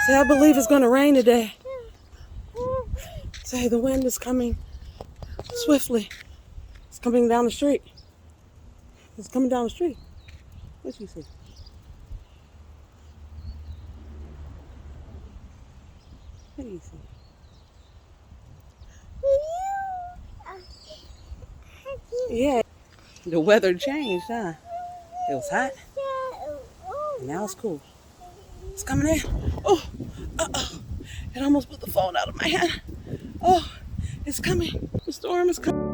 Say, I believe it's going to rain today. Say, the wind is coming swiftly. It's coming down the street. It's coming down the street. What do you see? What do you see? Yeah. The weather changed, huh? It was hot. And now it's cool. It's coming in. Oh, uh-oh. It almost put the phone out of my hand. Oh, it's coming. The storm is coming.